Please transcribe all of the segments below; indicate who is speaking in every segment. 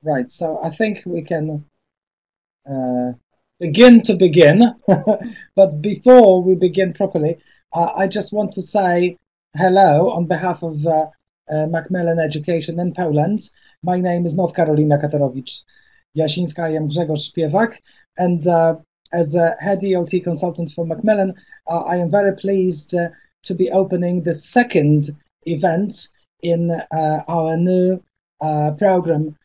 Speaker 1: Right, so I think we can uh, begin. But before we begin properly, I just want to say hello on behalf of Macmillan Education in Poland. My name is not Karolina Katarowicz-Jasińska, I am Grzegorz Śpiewak, and as a head ELT consultant for Macmillan, I am very pleased to be opening the second event in our new program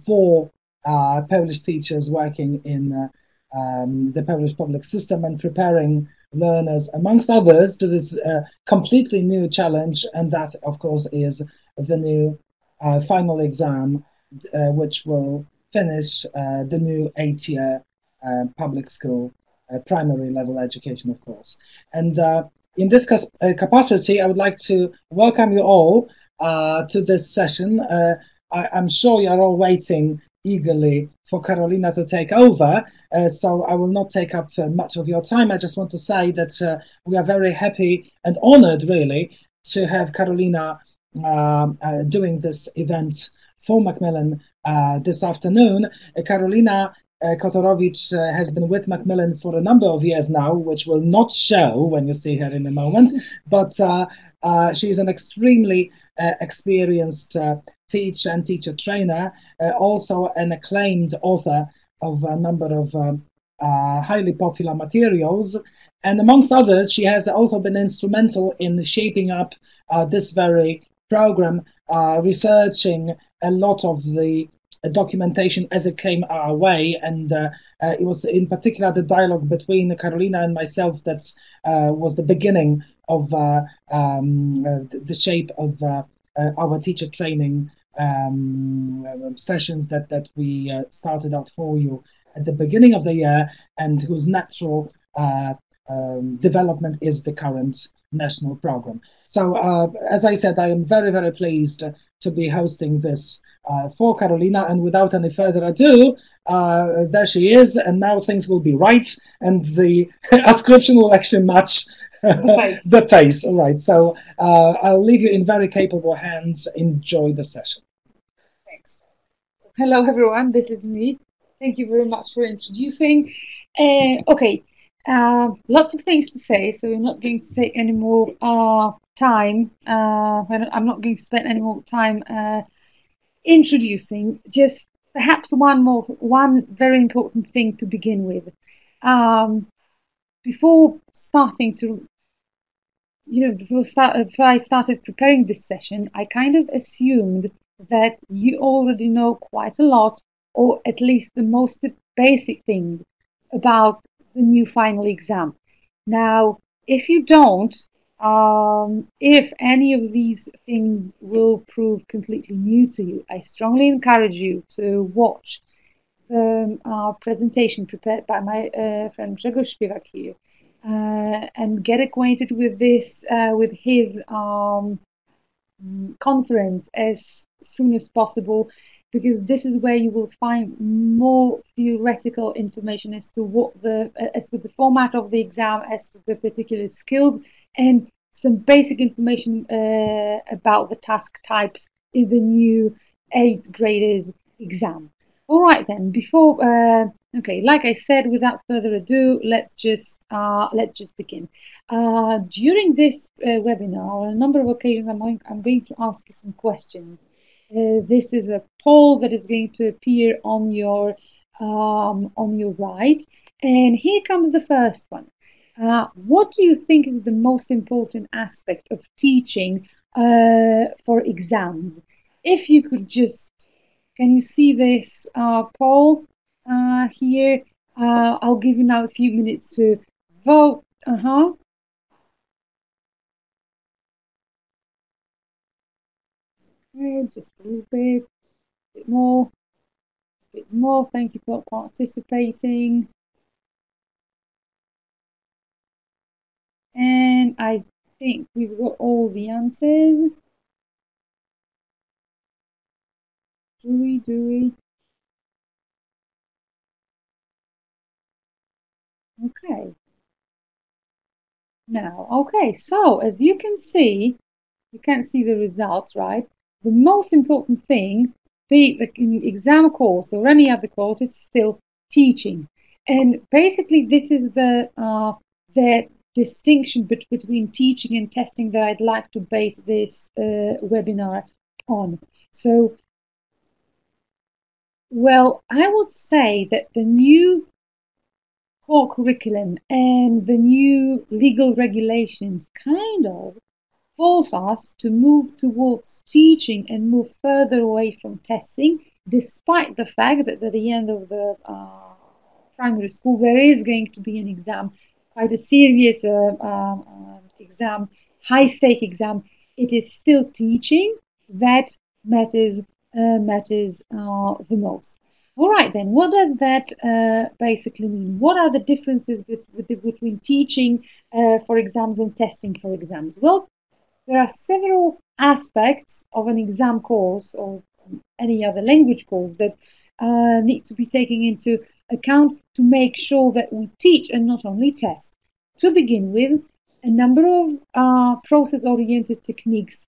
Speaker 1: for Polish teachers working in the Polish public system and preparing learners, amongst others, to this completely new challenge, and that, of course, is the new final exam, which will finish the new 8-year public school primary level education, of course. And in this capacity, I would like to welcome you all to this session. I'm sure you're all waiting eagerly for Karolina to take over, so I will not take up much of your time. I just want to say that we are very happy and honored, really, to have Karolina doing this event for Macmillan this afternoon. Karolina Kotorowicz has been with Macmillan for a number of years now, which will not show when you see her in a moment, but she's an extremely experienced teacher and teacher trainer, also an acclaimed author of a number of highly popular materials. And amongst others, she has also been instrumental in shaping up this very program, researching a lot of the documentation as it came our way. And it was in particular the dialogue between Karolina and myself that was the beginning of the shape of our teacher training sessions that we started out for you at the beginning of the year, and whose natural development is the current national program. So, as I said, I am very, very pleased to be hosting this for Karolina, and without any further ado, there she is, and now things will be right, and the ascription will actually match the pace. All right, so I'll leave you in very capable hands. Enjoy the session.
Speaker 2: Thanks. Hello, everyone. This is me. Thank you very much for introducing. Okay, lots of things to say, so we're not going to take any more time. I'm not going to spend any more time introducing. Just perhaps one very important thing to begin with. Before starting to before I started preparing this session, I kind of assumed that you already know quite a lot, or at least the most basic things about the new final exam. Now, if you don't, if any of these things will prove completely new to you, I strongly encourage you to watch the presentation prepared by my friend Grzegorz Śpiewak here, and get acquainted with this, with his conference as soon as possible, because this is where you will find more theoretical information as to the format of the exam, as to the particular skills, and some basic information about the task types in the new 8th graders exam. All right then, okay, like I said, without further ado, let's just begin. During this webinar, on a number of occasions, I'm going to ask you some questions. This is a poll that is going to appear on your right, and here comes the first one. What do you think is the most important aspect of teaching for exams? If you could just, can you see this poll here? I'll give you now a few minutes to vote. Okay, just a little bit more, a bit more. Thank you for participating. And I think we've got all the answers. Do we? Okay. Now, okay, so as you can see the results, right? The most important thing be it an exam course or any other course, it's still teaching. And basically, this is the distinction between teaching and testing that I'd like to base this webinar on. So, well, I would say that the new core curriculum and the new legal regulations kind of force us to move towards teaching and move further away from testing, despite the fact that at the end of the primary school there is going to be an exam, quite a serious exam, high-stake exam. It is still teaching that matters the most. All right, then, what does that basically mean? What are the differences between teaching for exams and testing for exams? Well, there are several aspects of an exam course or any other language course that need to be taken into account to make sure that we teach and not only test. To begin with, a number of process-oriented techniques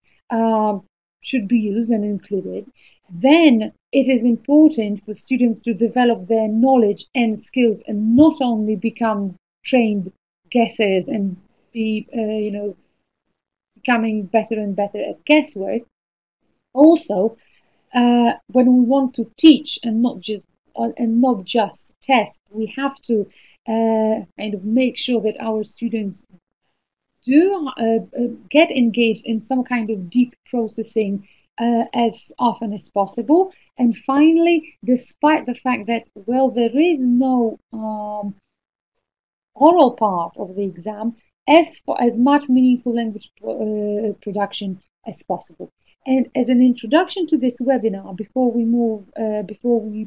Speaker 2: should be used and included. Then it is important for students to develop their knowledge and skills and not only become trained guessers and be, becoming better and better at guesswork. Also, when we want to teach and not just test, we have to kind of make sure that our students do get engaged in some kind of deep processing as often as possible. And finally, despite the fact that, well, there is no oral part of the exam, as much meaningful language production as possible. And as an introduction to this webinar, before we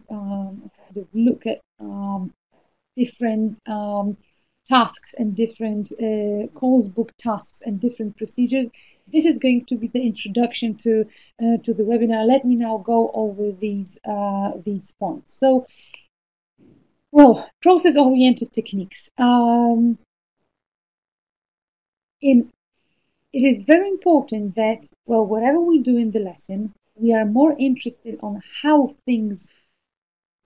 Speaker 2: kind of look at different tasks and different course book tasks and different procedures, this is going to be the introduction to the webinar. Let me now go over these points. So, well, process-oriented techniques. It is very important that, well, whatever we do in the lesson, we are more interested on how things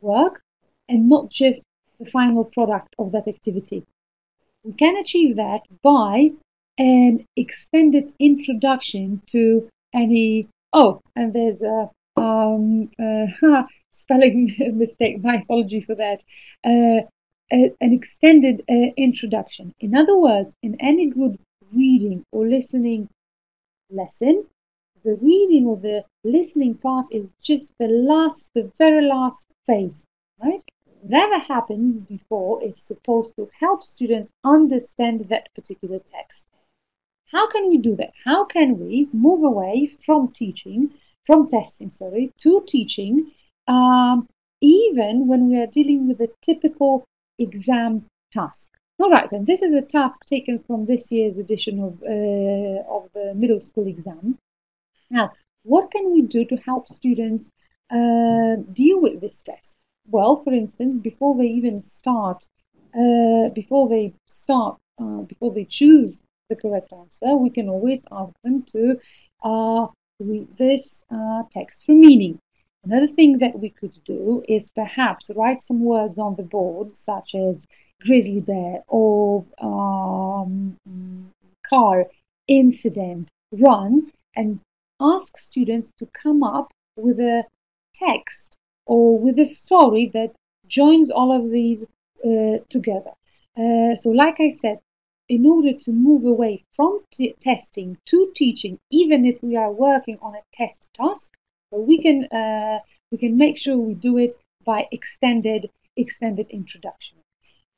Speaker 2: work and not just the final product of that activity. We can achieve that by an extended introduction to any, and there's a spelling mistake, my apology for that, an extended introduction. In other words, in any good reading or listening lesson, the reading or the listening part is just the very last phase, right? Whatever happens before is supposed to help students understand that particular text. How can we do that? How can we move away from testing, to teaching, even when we are dealing with a typical exam task? All right, then, this is a task taken from this year's edition of the middle school exam. Now, what can we do to help students deal with this test? Well, for instance, before they choose the correct answer, we can always ask them to read this text for meaning. Another thing that we could do is perhaps write some words on the board, such as grizzly bear or car, incident, run, and ask students to come up with a text or with a story that joins all of these together. So like I said, in order to move away from testing to teaching, even if we are working on a test task, we can make sure we do it by extended introduction.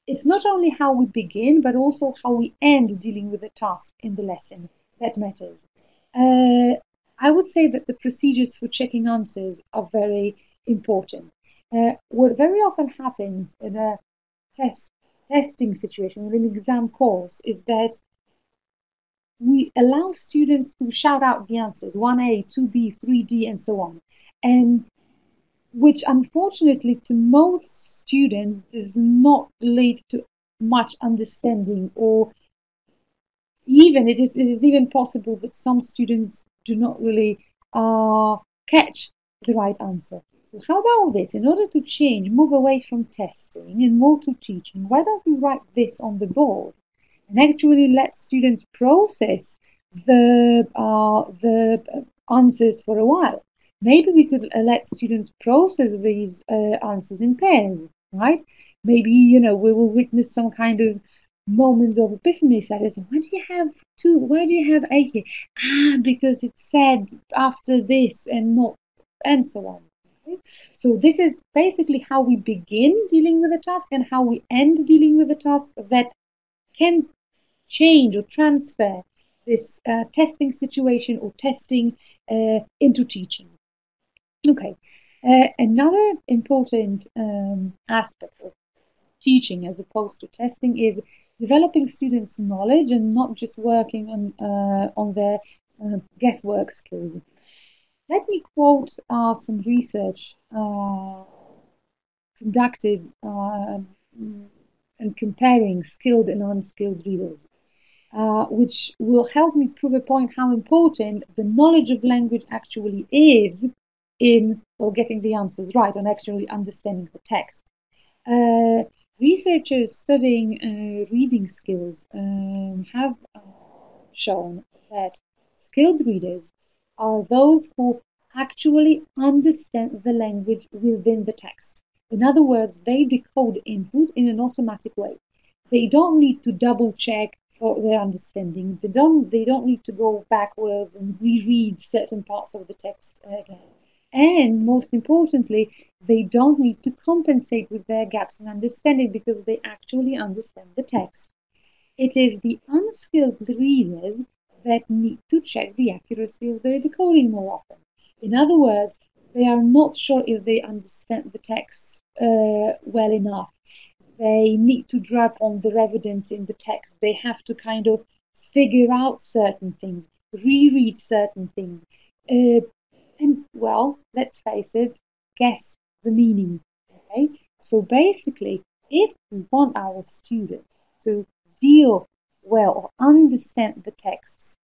Speaker 2: It's not only how we begin, but also how we end dealing with the task in the lesson that matters. I would say that the procedures for checking answers are very important. What very often happens in a testing situation, in an exam course, is that we allow students to shout out the answers, 1A, 2B, 3D, and so on, and which unfortunately to most students does not lead to much understanding, or even it is even possible that some students do not really catch the right answer. So how about this? In order to change, move away from testing and more to teaching, why don't we write this on the board and actually let students process the answers for a while? Maybe we could let students process these answers in pairs, right? Maybe, we will witness some kind of moments of epiphany, such as, why do you have two? Why do you have A here? Because it said after this and not, and so on. Okay? So this is basically how we begin dealing with a task and how we end dealing with a task that can change or transfer this testing situation or testing into teaching. Okay. Another important aspect of teaching as opposed to testing is developing students' knowledge and not just working on their guesswork skills. Let me quote some research conducted and comparing skilled and unskilled readers, which will help me prove a point how important the knowledge of language actually is in getting the answers right and actually understanding the text. Researchers studying reading skills have shown that skilled readers are those who actually understand the language within the text. In other words, they decode input in an automatic way. They don't need to double check for their understanding. They don't need to go backwards and reread certain parts of the text again. And most importantly, they don't need to compensate with their gaps in understanding because they actually understand the text. It is the unskilled readers that need to check the accuracy of their decoding more often. In other words, they are not sure if they understand the text well enough. They need to draw upon the evidence in the text. They have to kind of figure out certain things, reread certain things. And well, let's face it, guess the meaning. Okay? So basically, if we want our students to deal well or understand the texts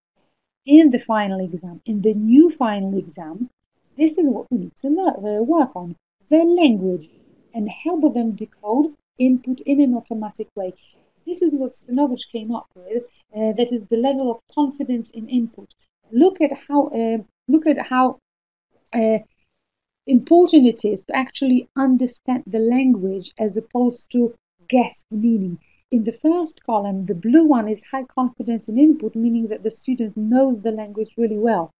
Speaker 2: in the final exam, in the new final exam, this is what we need to work on, their language, and help them decode input in an automatic way. This is what Stanovich came up with. That is the level of confidence in input. Look at how important it is to actually understand the language as opposed to guess the meaning. In the first column, the blue one is high confidence in input, meaning that the student knows the language really well.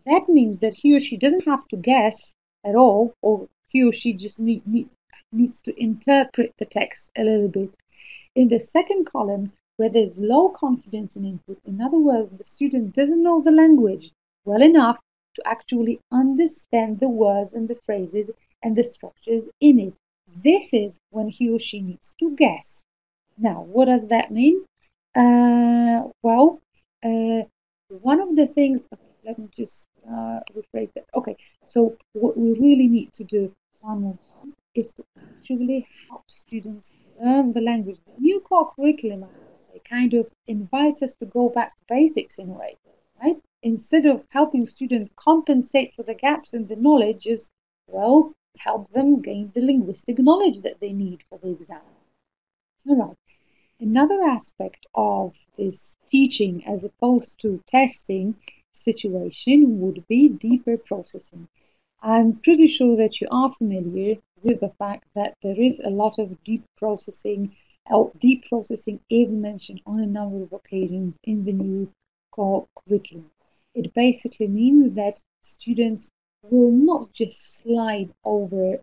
Speaker 2: That means that he or she doesn't have to guess at all, or he or she just needs to interpret the text a little bit. In the second column, where there's low confidence in input, in other words, the student doesn't know the language well enough to actually understand the words and the phrases and the structures in it. This is when he or she needs to guess. Now, what does that mean? One of the things, okay, let me just rephrase that. Okay, so what we really need to do, one more time, is to actually help students learn the language. The new core curriculum, I would say, kind of invites us to go back to basics in a way, right? Instead of helping students compensate for the gaps in the knowledge, is, well, help them gain the linguistic knowledge that they need for the exam. All right. Another aspect of this teaching as opposed to testing situation would be deeper processing. I'm pretty sure that you are familiar with the fact that there is a lot of deep processing. Deep processing is mentioned on a number of occasions in the new core curriculum. It basically means that students will not just slide over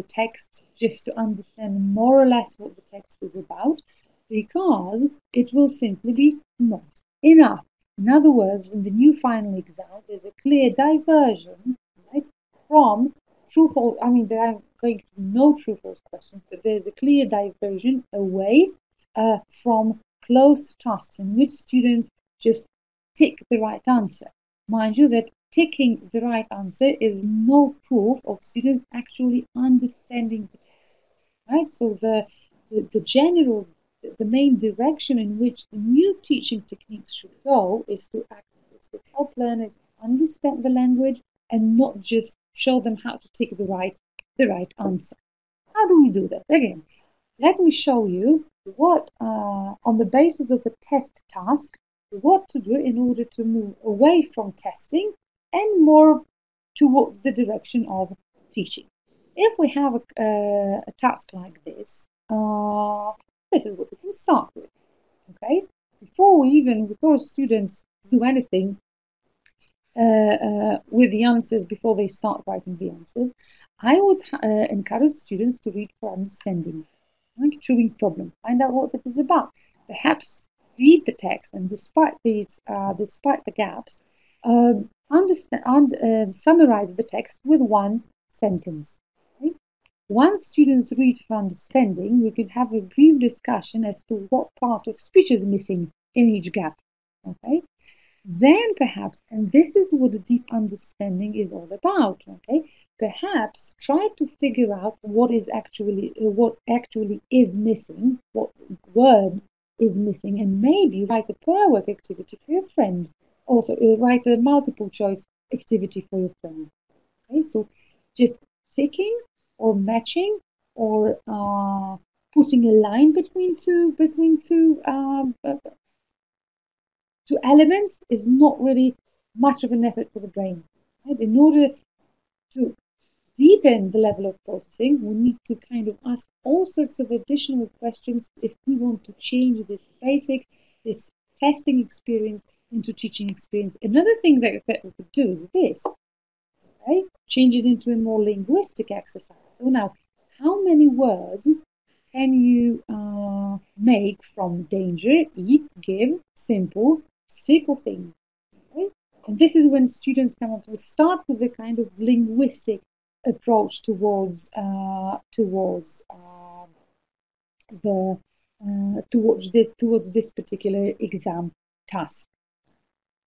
Speaker 2: text just to understand more or less what the text is about, because it will simply be not enough. In other words, in the new final exam, there's a clear diversion, right, from true-false. I mean, there are going to be no true-false questions, but there's a clear diversion away from closed tasks in which students just tick the right answer. Mind you that ticking the right answer is no proof of students actually understanding the text, right? So the main direction in which the new teaching techniques should go is to help learners understand the language and not just show them how to take the right answer. How do we do that? Again, let me show you what, on the basis of a test task, what to do in order to move away from testing and more towards the direction of teaching. If we have a task like this, this is what we can start with. Okay, before students do anything with the answers, before they start writing the answers, I would encourage students to read for understanding, like chewing problem, find out what it is about. Perhaps read the text and despite the gaps, summarize the text with one sentence. Okay? Once students read for understanding, we could have a brief discussion as to what part of speech is missing in each gap. Okay? Then perhaps, and this is what a deep understanding is all about, okay? Perhaps try to figure out what actually is missing, what word is missing, and maybe write a prayer work activity for your friend. Also, write a multiple choice activity for your friend. Okay, so just ticking or matching or putting a line between two elements is not really much of an effort for the brain. Right? In order to deepen the level of processing, we need to kind of ask all sorts of additional questions if we want to change this testing experience into teaching experience. Another thing that we could do is this, right? Change it into a more linguistic exercise. So now, how many words can you make from danger, eat, give, simple, stick or thing? Okay? And this is when students come up to start with a kind of linguistic approach towards this particular exam task.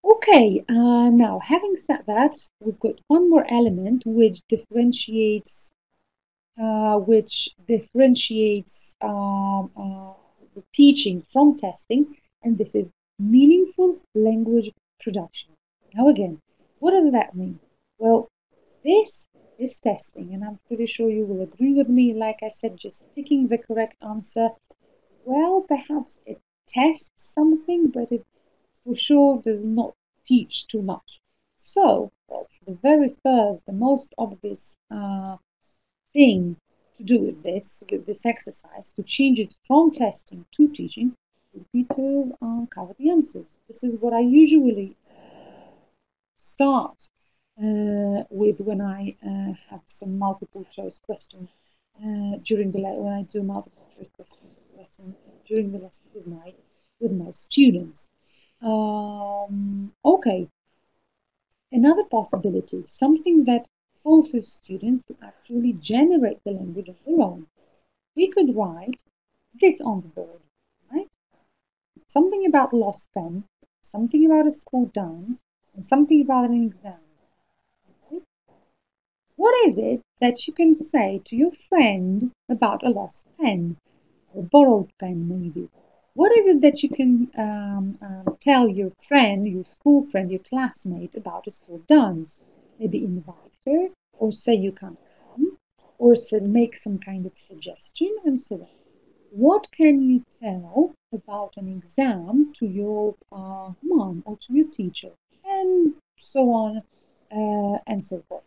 Speaker 2: Okay, now having said that, we've got one more element which differentiates the teaching from testing, and this is meaningful language production. Now again, what does that mean? Well, this is testing, and I'm pretty sure you will agree with me. Like I said, just ticking the correct answer, well, perhaps it tests something, but it for sure does not teach too much. So, well, the very first, the most obvious thing to do with this exercise, to change it from testing to teaching, would be to cover the answers. This is what I usually start with when I have some multiple choice questions when I do multiple choice questions lesson during the lesson with my students. Okay, another possibility, something that forces students to actually generate the language of their own. We could write this on the board, right? Something about lost pen, something about a school dance, and something about an exam. Okay? What is it that you can say to your friend about a lost pen, or borrowed pen maybe? What is it that you can tell your friend, your school friend, your classmate about a school dance? Maybe invite her, or say you can't come, or make some kind of suggestion, and so on. What can you tell about an exam to your mom or to your teacher, and so on and so forth?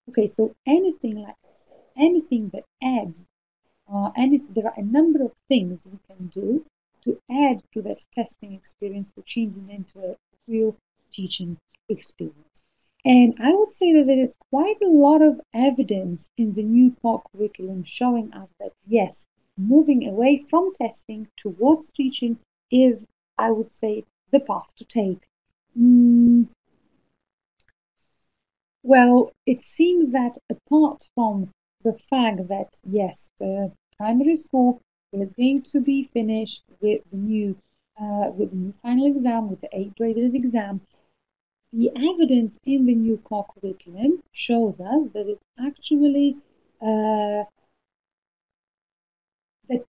Speaker 2: Okay, so anything like this, anything that adds, there are a number of things we can do to add to that testing experience, to change it into a real teaching experience. And I would say that there is quite a lot of evidence in the new core curriculum showing us that, yes, moving away from testing towards teaching is, I would say, the path to take. Well, it seems that apart from the fact that, yes, the primary school is going to be finished with the new final exam, with the 8th graders exam, the evidence in the new core curriculum shows us that it's actually that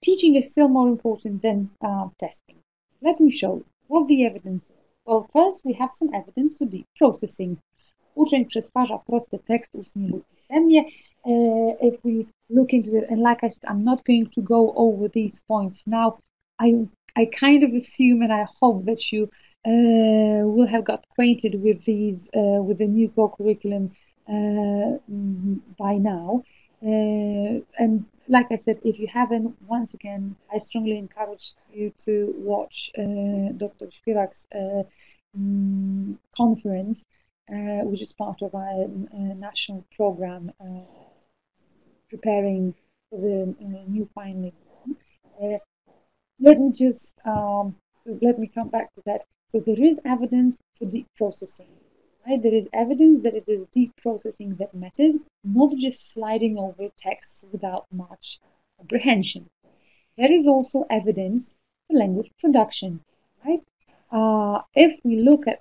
Speaker 2: teaching is still more important than testing. Let me show you what the evidence is. Well, first we have some evidence for deep processing. Uczeń przetwarza prosty tekst ustnie lub pisemnie. If we look into it, and like I said, I'm not going to go over these points now. I kind of assume and I hope that you will have got acquainted with these with the new core curriculum by now. And like I said, if you haven't, once again, I strongly encourage you to watch Dr. Śpiewak's conference, which is part of our national program preparing for the new final exam. Let me just let me come back to that. So there is evidence for deep processing. Right? There is evidence that it is deep processing that matters, not just sliding over texts without much comprehension. There is also evidence for language production. Right? If we look at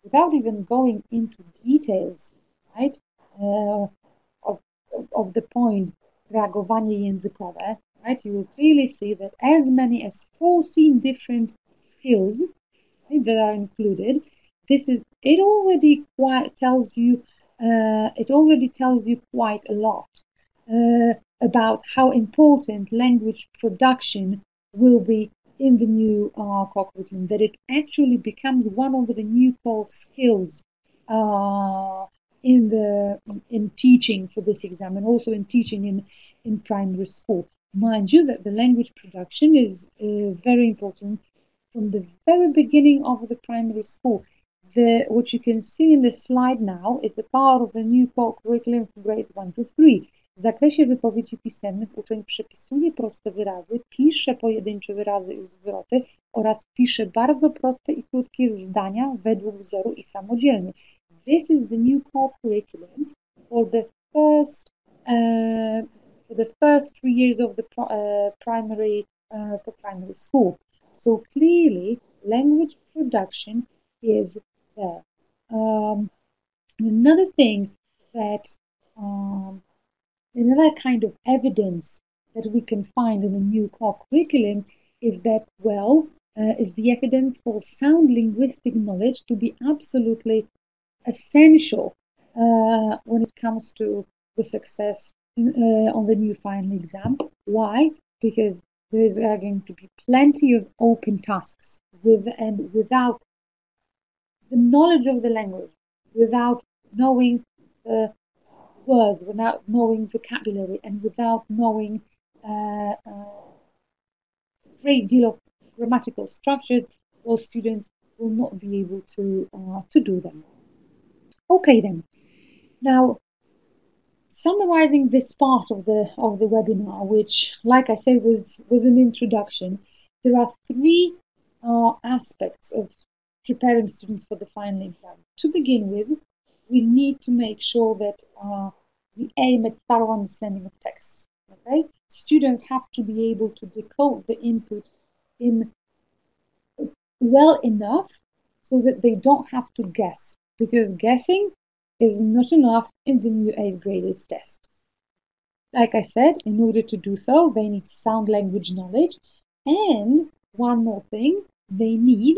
Speaker 2: without even going into details, right, of the point reagowanie językowe, right, you will clearly see that as many as 14 different skills, right, that are included. It already tells you quite a lot about how important language production will be in the new core curriculum, that it actually becomes one of the new core skills in teaching for this exam, and also in teaching in primary school. Mind you that the language production is very important from the very beginning of the primary school. What you can see in the slide now is the part of the new core curriculum for grades 1 to 3. W zakresie wypowiedzi pisemnych uczeń przepisuje proste wyrazy, pisze pojedyncze wyrazy i zwroty oraz pisze bardzo proste i krótkie zdania według wzoru i samodzielnie. This is the new core curriculum for the first 3 years of the primary school. So clearly, language production is there. Another thing that another kind of evidence that we can find in the new core curriculum is that, is the evidence for sound linguistic knowledge to be absolutely essential when it comes to the success on the new final exam. Why? Because there are going to be plenty of open tasks without the knowledge of the language, without knowing the words, without knowing vocabulary, and without knowing a great deal of grammatical structures, those students will not be able to do them. Okay then. Now, summarizing this part of the webinar, which, like I said, was an introduction, there are 3 aspects of preparing students for the final exam. To begin with, we need to make sure that we aim at thorough understanding of text. Okay, students have to be able to decode the input well enough so that they don't have to guess, because guessing is not enough in the new 8th graders test. Like I said, in order to do so, they need sound language knowledge, and one more thing, they need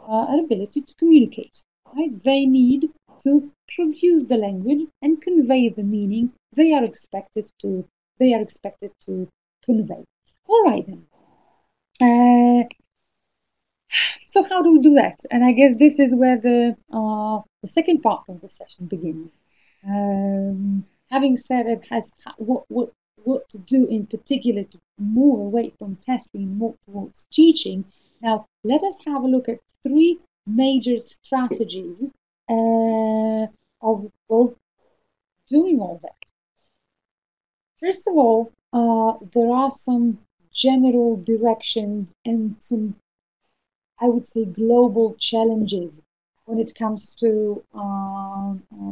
Speaker 2: an ability to communicate. Right? They need to produce the language and convey the meaning they are expected to convey. All right then. So how do we do that? And I guess this is where the second part of the session begins. Having said it has what to do in particular to move away from testing, more towards teaching. Now let us have a look at 3 major strategies of doing all that. First of all, there are some general directions and some, I would say, global challenges when it comes to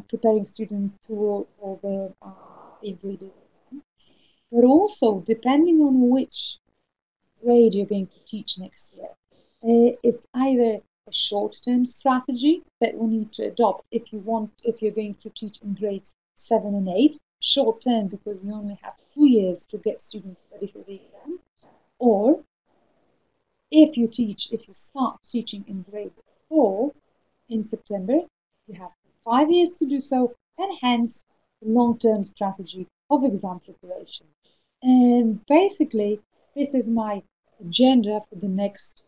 Speaker 2: preparing students for the 8th grade exam. But also, depending on which grade you're going to teach next year, it's either a short-term strategy that we need to adopt if you're going to teach in grades 7 and 8, short-term because you only have 2 years to get students ready for the exam, or if you start teaching in grade 4 in September, you have 5 years to do so, and hence the long-term strategy of exam preparation. And basically, this is my agenda for the next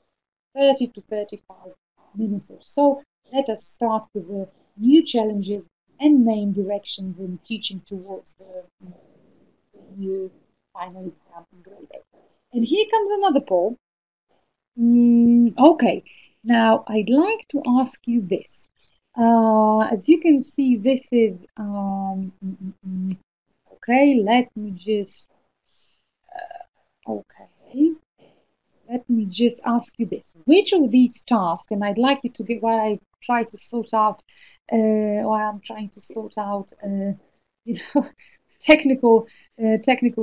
Speaker 2: 30 to 35 minutes or so. Let us start with the new challenges and main directions in teaching towards the new final exam in grade 8. And here comes another poll. Okay, now I'd like to ask you this. As you can see, this is okay. Let me just ask you this: which of these tasks, and I'd like you to get while I try to sort out, while I'm trying to sort out, you know, technical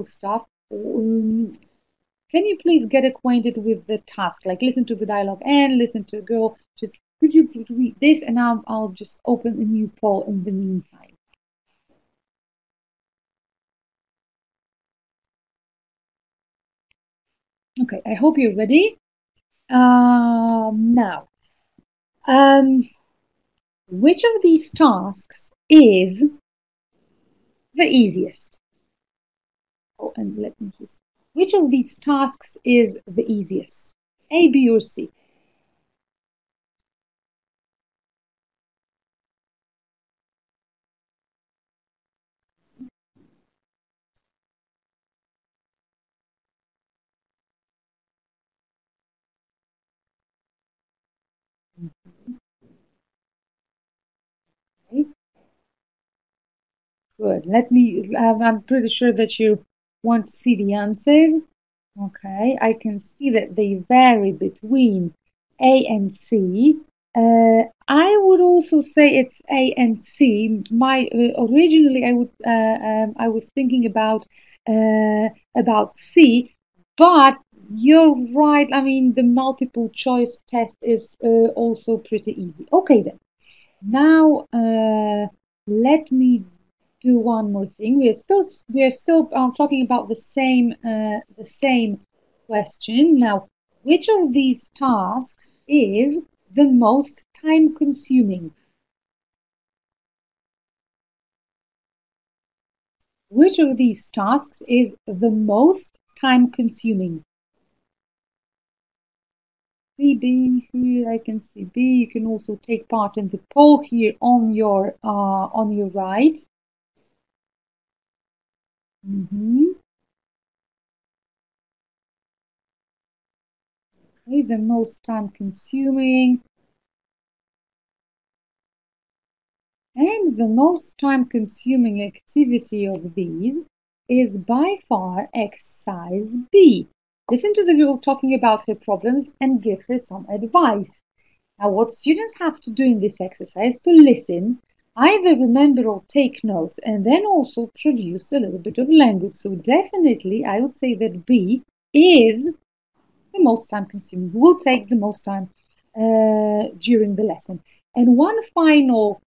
Speaker 2: stuff. Can you please get acquainted with the task? Like listen to the dialogue and listen to a girl. Just could you read this, and I'll just open a new poll in the meantime. Okay, I hope you're ready. Now, which of these tasks is the easiest? Oh, and let me just. Which of these tasks is the easiest? A, B, or C? Okay. Good. Let me. I'm pretty sure that you want to see the answers. Okay, I can see that they vary between A and C. I would also say it's A and C. My originally I was thinking about C, but you're right. I mean, the multiple choice test is also pretty easy. Okay then. Now let me do one more thing. We are still talking about the same question. Now, which of these tasks is the most time consuming? Which of these tasks is the most time consuming? B, here I can see B. You can also take part in the poll here on your right. Okay, the most time consuming. And the most time-consuming activity of these is by far exercise B. Listen to the girl talking about her problems and give her some advice. Now, what students have to do in this exercise is to listen, either remember or take notes, and then also produce a little bit of language. So definitely, I would say that B is the most time-consuming. Will take the most time during the lesson. And one final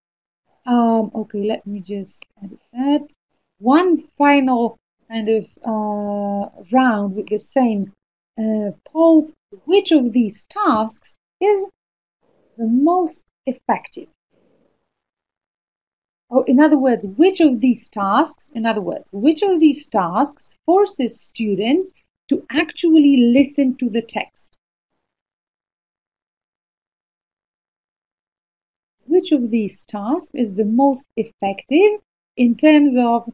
Speaker 2: okay, let me just edit that. One final kind of round with the same poll. Which of these tasks is the most effective? Oh, in other words, which of these tasks forces students to actually listen to the text? Which of these tasks is the most effective in terms of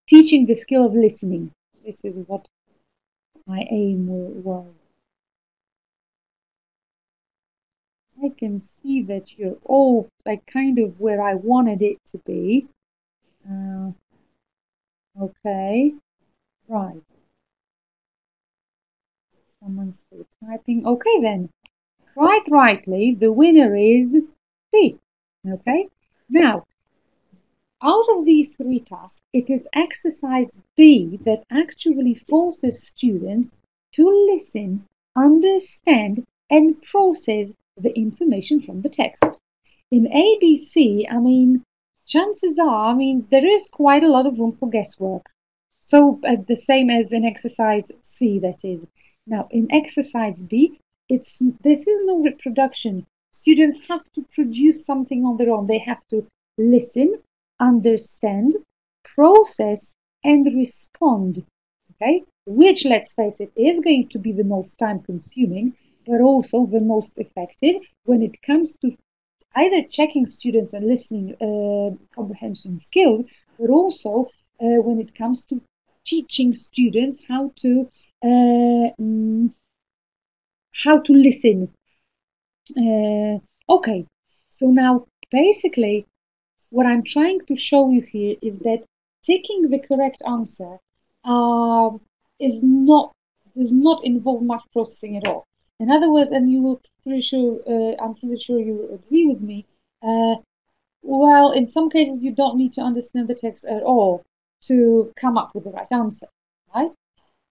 Speaker 2: teaching the skill of listening? This is what my aim was. I can see that you're all like kind of where I wanted it to be. Okay, right. Someone's still typing. Okay then. Quite rightly, the winner is C. Okay, now out of these three tasks, it is exercise B that actually forces students to listen, understand, and process the information from the text. In ABC, I mean, chances are, I mean, there is quite a lot of room for guesswork. So the same as in exercise C, that is. Now, in exercise B, this is no reproduction. students have to produce something on their own. They have to listen, understand, process, and respond. Okay, which, let's face it, is going to be the most time consuming, but also the most effective when it comes to either checking students and listening comprehension skills, but also when it comes to teaching students how to listen. Okay, so now basically what I'm trying to show you here is that taking the correct answer is not does not involve much processing at all. In other words, and you will pretty sure I'm pretty sure you will agree with me. Well, in some cases, you don't need to understand the text at all to come up with the right answer, right?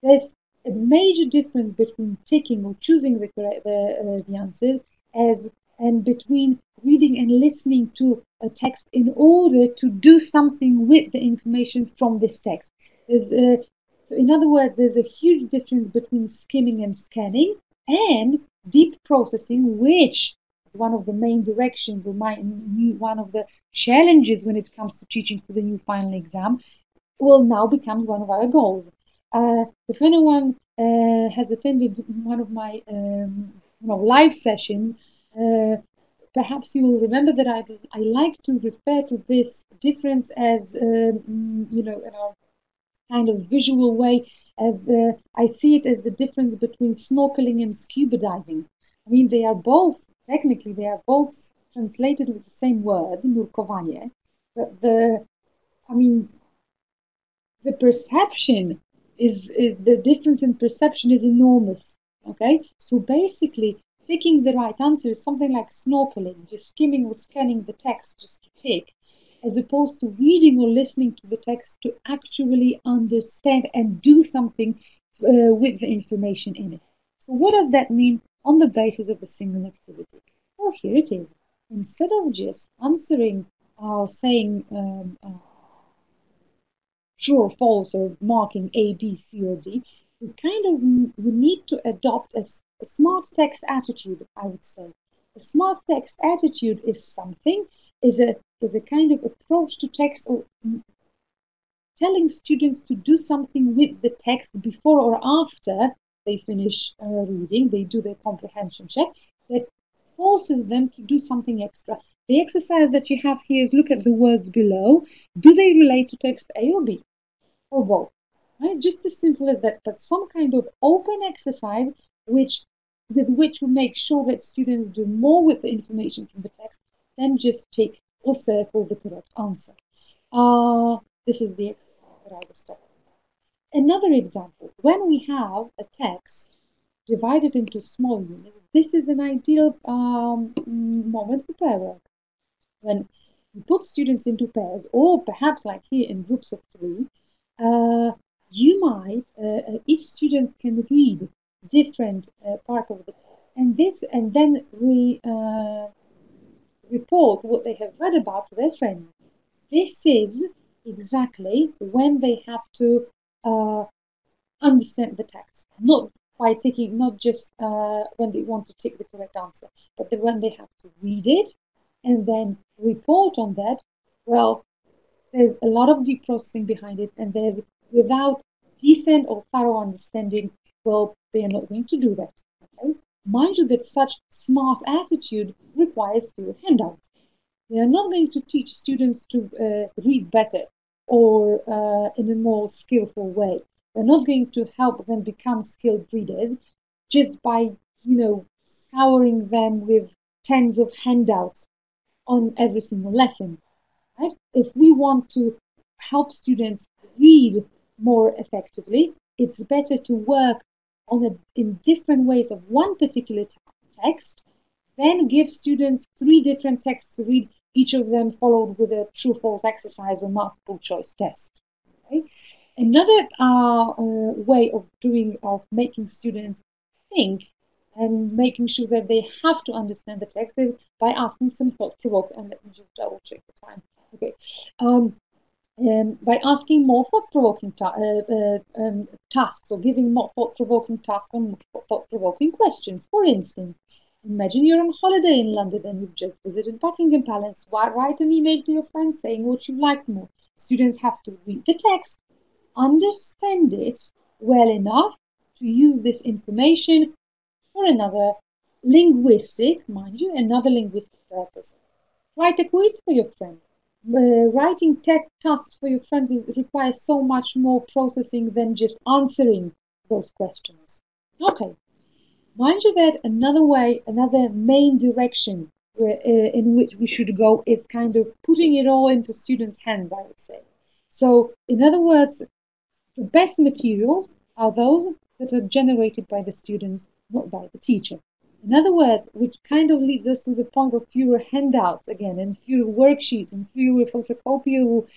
Speaker 2: There's a major difference between ticking or choosing the answer as and between reading and listening to a text in order to do something with the information from this text. So in other words, there's a huge difference between skimming and scanning and deep processing, which is one of the main directions or one of the challenges when it comes to teaching for the new final exam, will now become one of our goals. If anyone has attended one of my live sessions, perhaps you will remember that I like to refer to this difference as, in a kind of visual way, as I see it as the difference between snorkeling and scuba diving. I mean, they are both translated with the same word, nurkowanie, but the perception is the difference in perception is enormous. Okay, so basically taking the right answer is something like snorkeling, just skimming or scanning the text just to tick, as opposed to reading or listening to the text to actually understand and do something with the information in it. So what does that mean on the basis of a single activity? Well, here it is. Instead of just answering or saying true or false or marking A, B, C, or D, we need to adopt a smart text attitude, I would say. A smart text attitude is a kind of approach to text, or telling students to do something with the text before or after they finish reading, they do their comprehension check, that forces them to do something extra. The exercise that you have here is look at the words below. Do they relate to text A or B? Or both? Right? Just as simple as that, but some kind of open exercise with which we make sure that students do more with the information from the text than just tick or circle the correct answer. This is the exercise that I was talking about. Another example, when we have a text divided into small units, this is an ideal moment for pair work. When you put students into pairs, or perhaps like here in groups of 3, you might each student can read different part of the text, and then report what they have read about to their friends. This is exactly when they have to understand the text, not by ticking, not just when they want to tick the correct answer, but when they have to read it and then report on that. Well, there's a lot of deep processing behind it, and without decent or thorough understanding, well, they are not going to do that. Okay? Mind you that such smart attitude requires fewer handouts. They are not going to teach students to read better or in a more skillful way. They're not going to help them become skilled readers just by, scouring them with tens of handouts on every single lesson. Right? If we want to help students read more effectively, it's better to work in different ways of one particular text, then give students 3 different texts to read, each of them followed with a true-false exercise or multiple choice test. Okay? Another way of making students think and making sure that they have to understand the text is by asking some thought-provoking, and let me just double check the time. Okay. By asking more thought-provoking tasks, or giving more thought-provoking tasks or more thought-provoking questions. For instance, Imagine you're on holiday in London and you've just visited Buckingham Palace. Write an email to your friends saying what you liked more. Students have to read the text, understand it well enough to use this information for another linguistic, mind you, another linguistic purpose. Write a quiz for your friend. Writing test tasks for your friends requires so much more processing than just answering those questions. Okay, mind you that another main direction in which we should go is kind of putting it all into students' hands, I would say. So, in other words, the best materials are those that are generated by the students, not by the teacher. In other words, which kind of leads us to the point of fewer handouts again, and fewer worksheets, and fewer photocopiable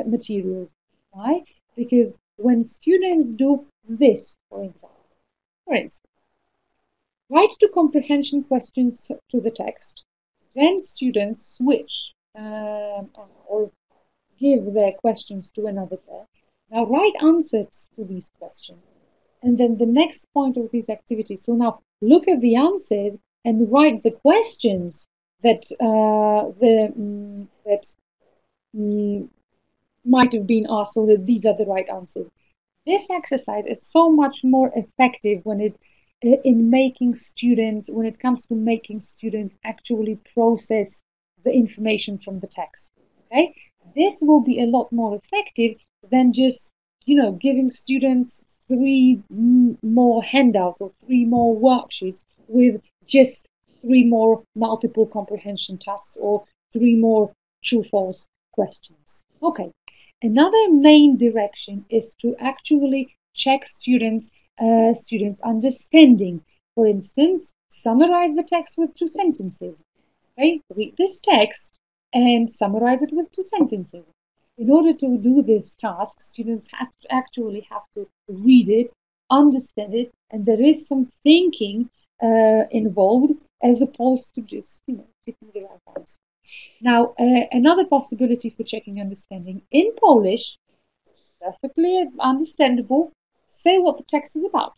Speaker 2: materials. Why? Because when students do this, for instance, write to comprehension questions to the text, then students switch or give their questions to another pair. Now write answers to these questions. And then the next point of these activities. So now look at the answers and write the questions that might have been asked, so that these are the right answers. This exercise is so much more effective when it comes to making students actually process the information from the text. Okay, this will be a lot more effective than just giving students 3 more handouts or 3 more worksheets with just 3 more multiple comprehension tasks or 3 more true-false questions. Okay, another main direction is to actually check students' understanding. For instance, summarize the text with 2 sentences. Okay, read this text and summarize it with 2 sentences. In order to do this task, students actually have to read it, understand it, and there is some thinking involved as opposed to just picking the right answer. Now, another possibility for checking understanding in Polish, perfectly understandable, say what the text is about.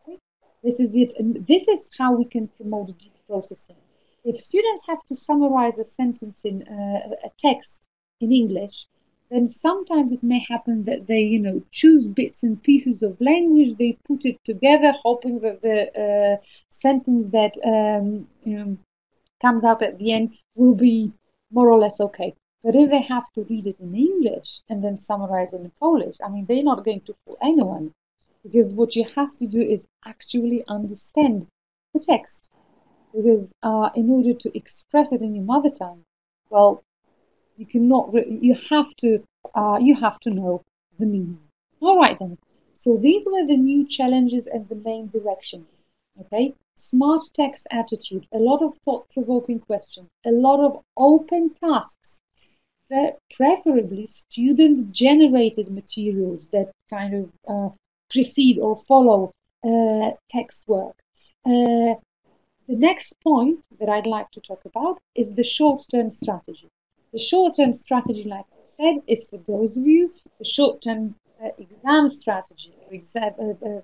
Speaker 2: Okay? This is it, and this is how we can promote deep processing. If students have to summarize a sentence in a text in English, then sometimes it may happen that they, choose bits and pieces of language, they put it together, hoping that the sentence that comes out at the end will be more or less okay. But if they have to read it in English and then summarize it in Polish, I mean, they're not going to fool anyone, because what you have to do is actually understand the text. Because in order to express it in your mother tongue, well, you have to know the meaning. All right then. So these were the new challenges and the main directions. Okay, smart text attitude, a lot of thought-provoking questions, a lot of open tasks, preferably student-generated materials that kind of precede or follow text work. The next point that I'd like to talk about is the short-term strategy. The short-term strategy, like I said, is for those of you, the short-term exam strategy,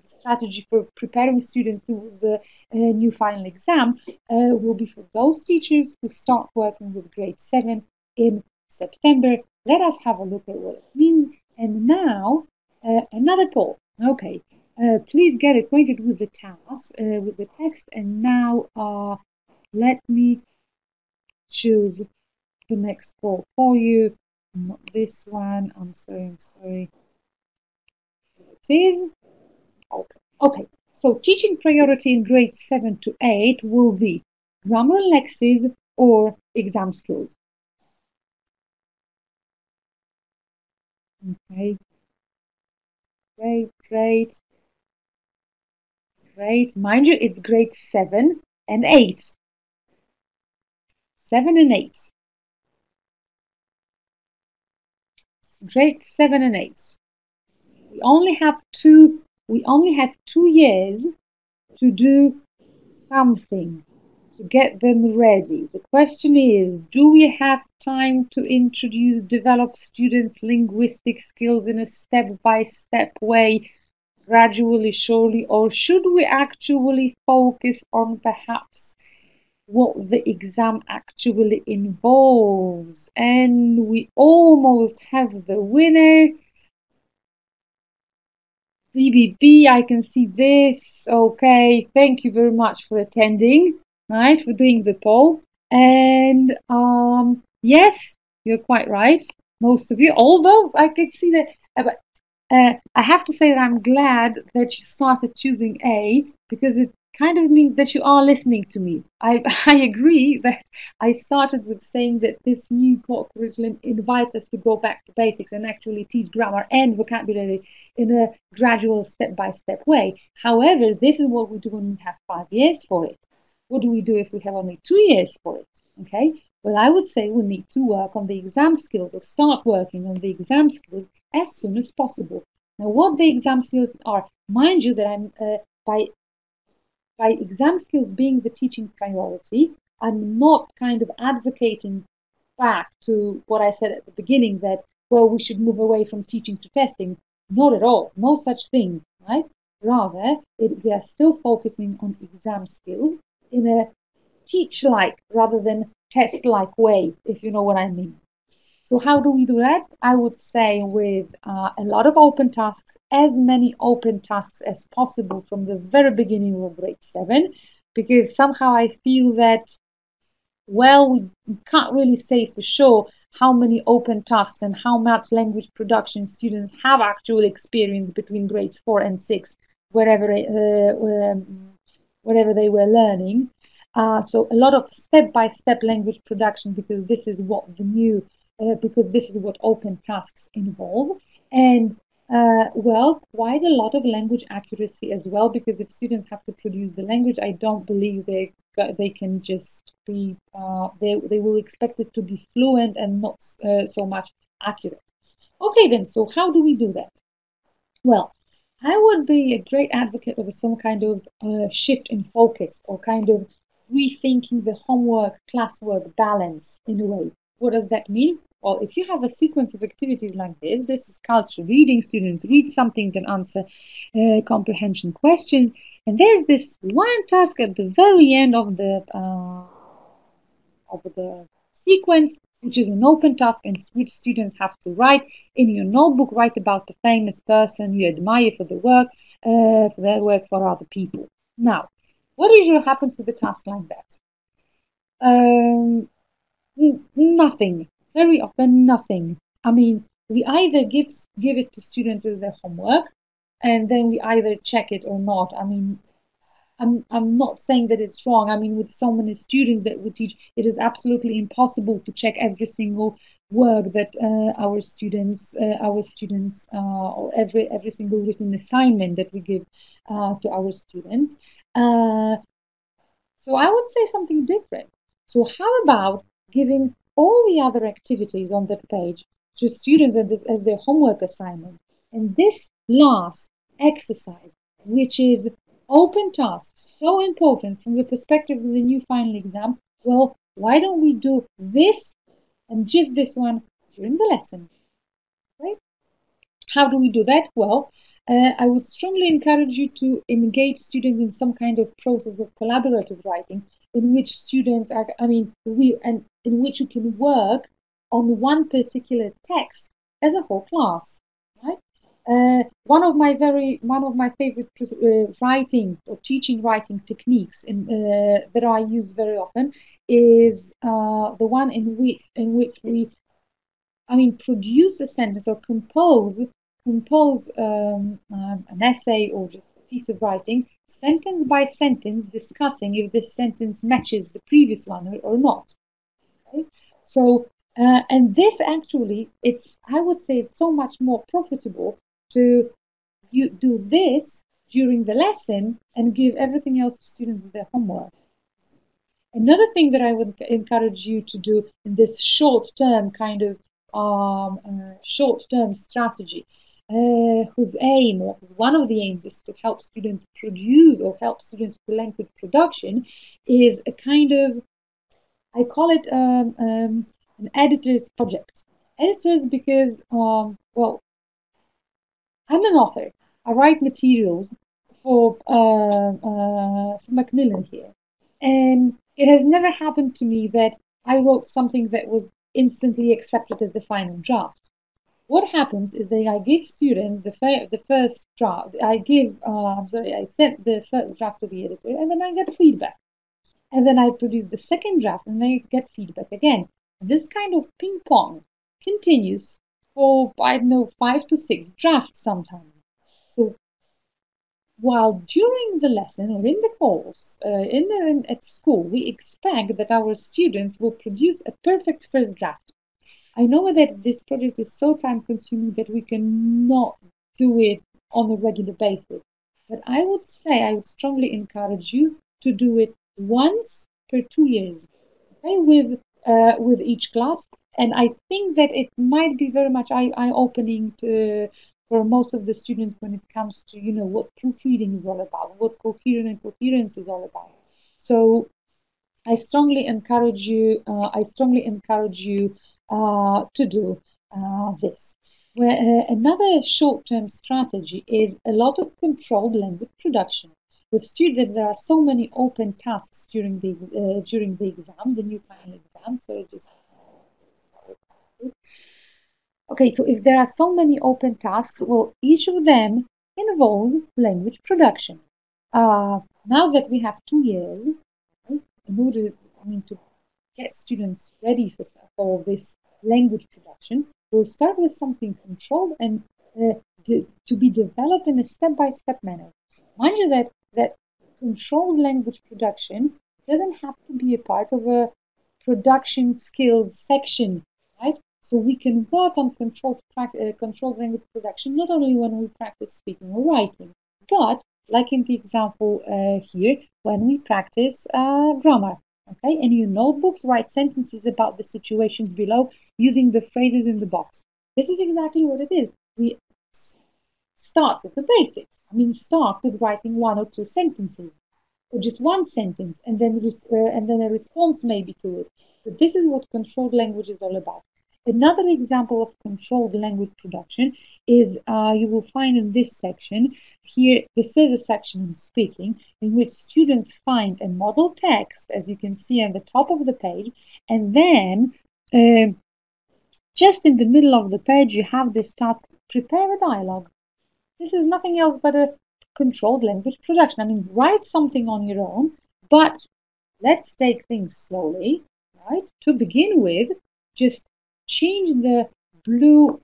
Speaker 2: strategy for preparing students towards the new final exam, will be for those teachers who start working with grade 7 in September. Let us have a look at what it means. And now, another poll. Okay. Please get acquainted with the task, with the text, and now let me choose the next poll for you. Not this one. I'm sorry. It is. Okay. So teaching priority in grades 7 to 8 will be grammar and lexis or exam skills. Okay. Great. Mind you, it's grade 7 and 8. 7 and 8. Grade 7 and 8. We only have 2 years to do something, to get them ready. The question is, do we have time to develop students' linguistic skills in a step-by-step way, gradually, surely, or should we actually focus on perhaps what the exam actually involves. And we almost have the winner. BBB, I can see this. Okay, thank you very much for attending, right, for doing the poll. And yes, you're quite right, most of you, although I could see that, but I have to say that I'm glad that you started choosing A, because it kind of means that you are listening to me. I agree that I started with saying that this new core curriculum invites us to go back to basics and actually teach grammar and vocabulary in a gradual step-by-step way. However, this is what we do when we have 5 years for it. What do we do if we have only 2 years for it? Okay, well, I would say we need to work on the exam skills, or start working on the exam skills as soon as possible. Now, what the exam skills are, mind you that I'm by exam skills being the teaching priority, I'm not kind of advocating back to what I said at the beginning, that, well, we should move away from teaching to testing. Not at all, no such thing, right? Rather, we are still focusing on exam skills in a teach-like rather than test-like way, if you know what I mean. So how do we do that? I would say with a lot of open tasks, as many open tasks as possible from the very beginning of grade 7, because somehow I feel that, well, we can't really say for sure how many open tasks and how much language production students have actual experience between grades 4 and 6, wherever they were learning. So a lot of step-by-step language production, because this is what because this is what open tasks involve. And well, quite a lot of language accuracy as well, because if students have to produce the language, I don't believe they can just be they will expect it to be fluent and not so much accurate. Okay, then, so how do we do that? Well, I would be a great advocate of some kind of shift in focus, or kind of rethinking the homework classwork balance in a way. What does that mean? Well, if you have a sequence of activities like this is culture reading, students read something, then answer comprehension questions, and there's this one task at the very end of the sequence, which is an open task in which students have to write in your notebook, write about the famous person you admire for their work for other people. Now, what usually happens with a task like that? Nothing. Very often, nothing. I mean, we either give it to students as their homework, and then we either check it or not. I mean, I'm not saying that it's wrong. I mean, with so many students that we teach, it is absolutely impossible to check every single work that our students, or every single written assignment that we give to our students. So I would say something different. So how about giving all the other activities on that page to students as their homework assignment? And this last exercise, which is open task, so important from the perspective of the new final exam, well, why don't we do this and just this one during the lesson, right? How do we do that? Well, I would strongly encourage you to engage students in some kind of process of collaborative writing, in which students are, and in which you can work on one particular text as a whole class, right? One of my favorite writing or teaching writing techniques that I use very often is the one in which we, produce a sentence or compose an essay or just a piece of writing, sentence by sentence, discussing if this sentence matches the previous one or not. Okay? So, and this actually, I would say it's so much more profitable to do this during the lesson and give everything else to students as their homework. Another thing that I would encourage you to do in this short-term kind of short-term strategy, whose aim, or one of the aims, is to help students produce or help students with language production, is a kind of, I call it an editor's project. Editors because, well, I'm an author. I write materials for Macmillan here, and It has never happened to me that I wrote something that was instantly accepted as the final draft. What happens is that I give students the first draft. I sent the first draft to the editor, and then I get feedback. And then I produce the second draft, and I get feedback again. This kind of ping pong continues for, I don't know, 5 to 6 drafts sometimes. So while during the lesson or in the course, at school, we expect that our students will produce a perfect first draft. I know that this project is so time consuming that we cannot do it on a regular basis. But I would strongly encourage you to do it once per 2 years, okay, with each class. And I think that it might be very much eye-opening for most of the students when it comes to, what proofreading is all about, what coherence is all about. So I strongly encourage you. To do this. Another short-term strategy is a lot of controlled language production. With students, there are so many open tasks during the exam, the new final exam. So just okay. So if there are so many open tasks, well, each of them involves language production. Now that we have 2 years, right, in order, to get students ready for this language production, we'll start with something controlled and to be developed in a step-by-step manner. Mind you that controlled language production doesn't have to be a part of a production skills section, right? So we can work on controlled language production not only when we practice speaking or writing, but like in the example here, when we practice grammar. Okay, in your notebooks, write sentences about the situations below using the phrases in the box. This is exactly what it is. We start with the basics. Start with writing 1 or 2 sentences, or just one sentence, and then a response maybe to it. But this is what controlled language is all about. Another example of controlled language production is you will find in this section. Here, this is a section in speaking in which students find a model text, as you can see on the top of the page, and then just in the middle of the page, you have this task, prepare a dialogue. This is nothing else but a controlled language production. Write something on your own, but let's take things slowly, right? To begin with, just change the blue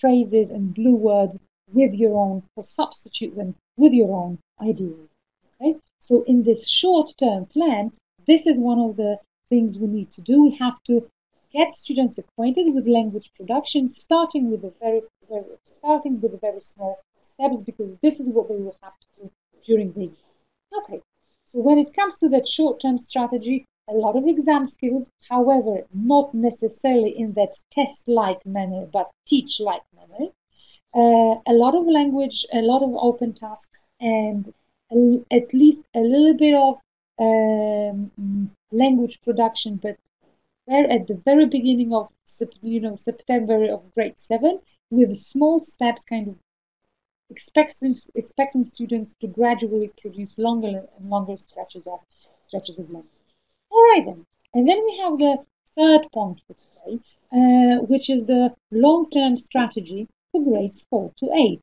Speaker 2: phrases and blue words with your own, or substitute them with your own ideas. Okay? So in this short-term plan, this is one of the things we need to do. We have to get students acquainted with language production, starting with very small steps, because this is what they will have to do during the exam. Okay. So when it comes to that short-term strategy, a lot of exam skills, however, not necessarily in that test-like manner, but teach-like manner. A lot of language, a lot of open tasks, and at least a little bit of language production, but at the very beginning of September of grade 7, with small steps, kind of expecting students to gradually produce longer and longer stretches of language. All right then, and then we have the third point for today, which is the long-term strategy for grades 4 to 8.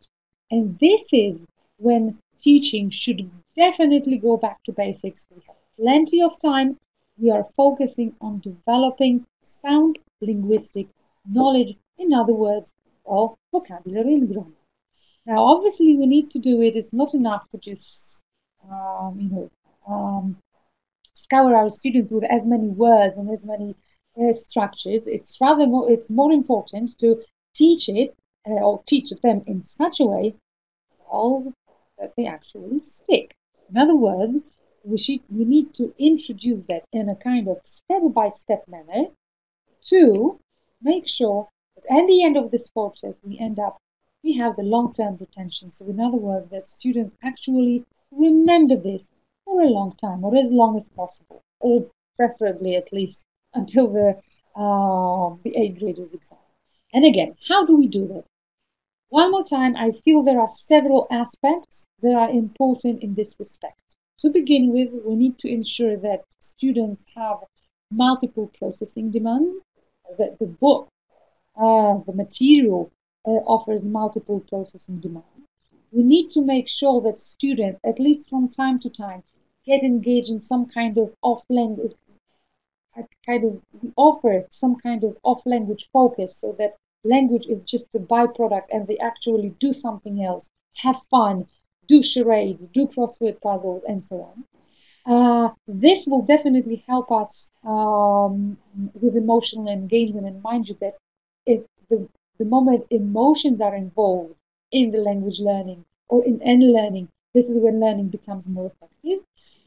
Speaker 2: And this is when teaching should definitely go back to basics. We have plenty of time. We are focusing on developing sound linguistic knowledge, in other words, of vocabulary and grammar. Now, obviously, we need to do it. It's not enough to just, scour our students with as many words and as many structures. It's more important to teach it or teach them in such a way that they actually stick. In other words, we need to introduce that in a kind of step-by-step manner to make sure that at the end of this process we have the long-term retention. So in other words, that students actually remember this for a long time, or as long as possible, or preferably at least until the 8th graders exam. And again, how do we do that? One more time, I feel there are several aspects that are important in this respect. To begin with, we need to ensure that students have multiple processing demands, that the book, the material offers multiple processing demands. We need to make sure that students, at least from time to time, get engaged in some kind of off-language, we offer some kind of off-language focus so that language is just a byproduct and they actually do something else, have fun, do charades, do crossword puzzles, and so on. This will definitely help us with emotional engagement. And mind you that if the moment emotions are involved in the language learning or in any learning, this is when learning becomes more effective.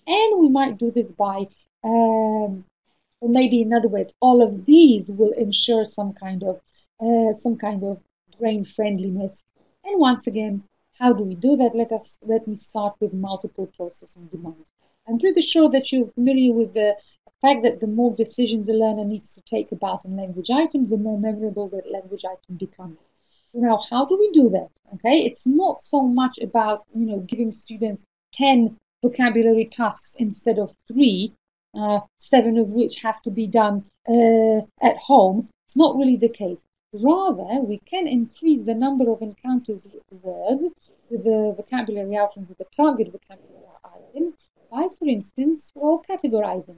Speaker 2: And we might do this by, or maybe in other words, all of these will ensure some kind of brain friendliness. And once again, how do we do that? Let me start with multiple processing demands. I'm pretty sure that you're familiar with the fact that the more decisions a learner needs to take about a language item, the more memorable that language item becomes. So now, how do we do that? Okay, it's not so much about giving students 10 vocabulary tasks instead of 3, 7 of which have to be done at home. It's not really the case. Rather, we can increase the number of encounters with the words, with the vocabulary item, with the target vocabulary item, by, for instance, categorizing.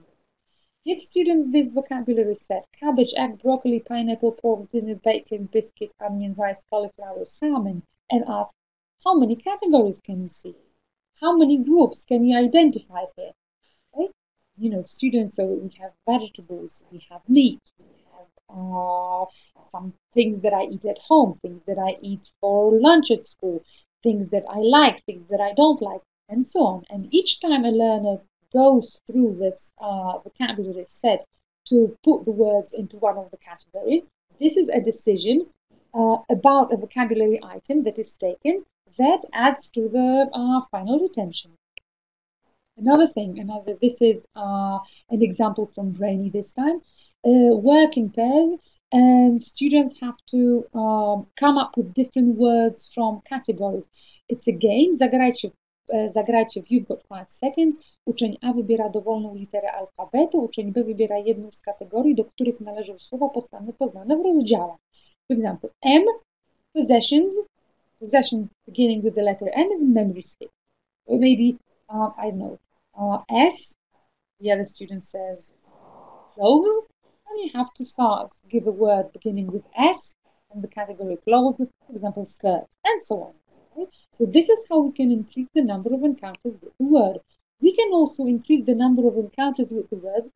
Speaker 2: Give students this vocabulary set: cabbage, egg, broccoli, pineapple, pork, dinner, bacon, biscuit, onion, rice, cauliflower, salmon, and ask, how many categories can you see? How many groups can you identify here? Okay? Students, so we have vegetables, we have meat, we have some things that I eat at home, things that I eat for lunch at school, things that I like, things that I don't like, and so on. And each time a learner goes through this vocabulary set to put the words into one of the categories, this is a decision about a vocabulary item that is taken that adds to the final retention. This is an example from Brainy this time. Work in pairs, and students have to come up with different words from categories. It's a game. Zagrajcie w You've Got 5 Seconds. Uczeń A wybiera dowolną literę alfabetu, uczeń B wybiera jedną z kategorii, do których należą słowa poznane w rozdziałach. For example, M, possession beginning with the letter M is memory stick. Or maybe, I don't know, S, the other student says clothes, and you have to give a word beginning with S and the category clothes, for example, skirt, and so on. Okay? So this is how we can increase the number of encounters with the word. We can also increase the number of encounters with the words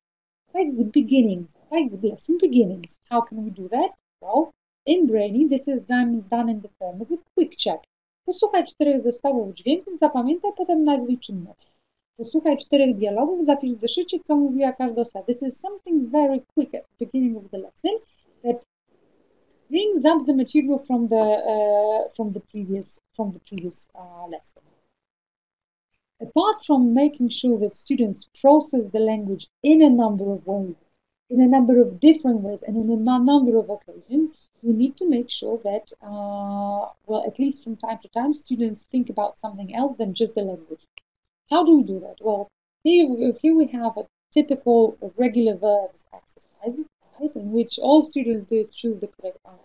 Speaker 2: by good beginnings, by good lesson beginnings. How can we do that? Well, in Brainy, this is done in the form of a quick check. Posłuchaj 4 zestawów dźwięków, zapamiętaj, potem nazwij czynność. Posłuchaj 4 dialogów, zapisz w zeszycie, co mówiła każda osoba. This is something very quick at the beginning of the lesson that brings up the material from the previous lesson. Apart from making sure that students process the language in a number of ways, in a number of different ways, and in a number of occasions, we need to make sure that, at least from time to time, students think about something else than just the language. How do we do that? Well, here we have a typical regular verbs exercise, right, in which all students do is choose the correct answer.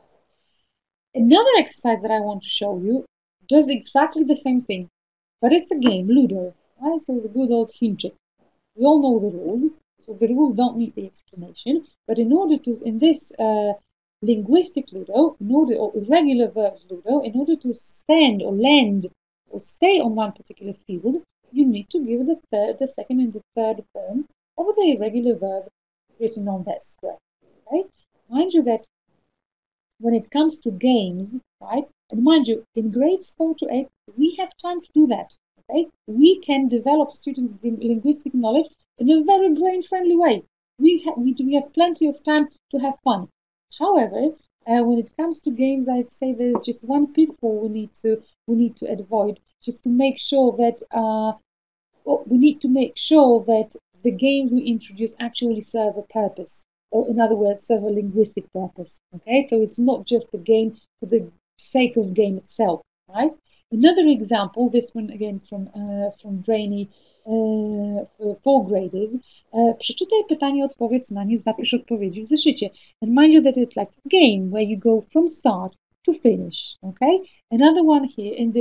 Speaker 2: Another exercise that I want to show you does exactly the same thing, but it's a game, Ludo, right? So the good old Hinchik. We all know the rules, so the rules don't need the explanation, but in this linguistic Ludo, or irregular verbs Ludo, in order to stand or land or stay on one particular field, you need to give the second and the third form of the irregular verb written on that square. Right? Mind you that when it comes to games, right, and mind you, in grades 4 to 8, we have time to do that. Okay? We can develop students' linguistic knowledge in a very brain-friendly way. We have plenty of time to have fun. However, when it comes to games, I'd say there's just one pitfall we need to avoid, just to make sure that the games we introduce actually serve a purpose, or in other words, serve a linguistic purpose. Okay, so it's not just a game for the sake of game itself, right? Another example, this one again from Brainy, for graders. Przeczytaj pytanie, odpowiedz na nie, zapisz odpowiedzi w zeszycie. And mind you that it's like a game where you go from start to finish. Okay. Another one here in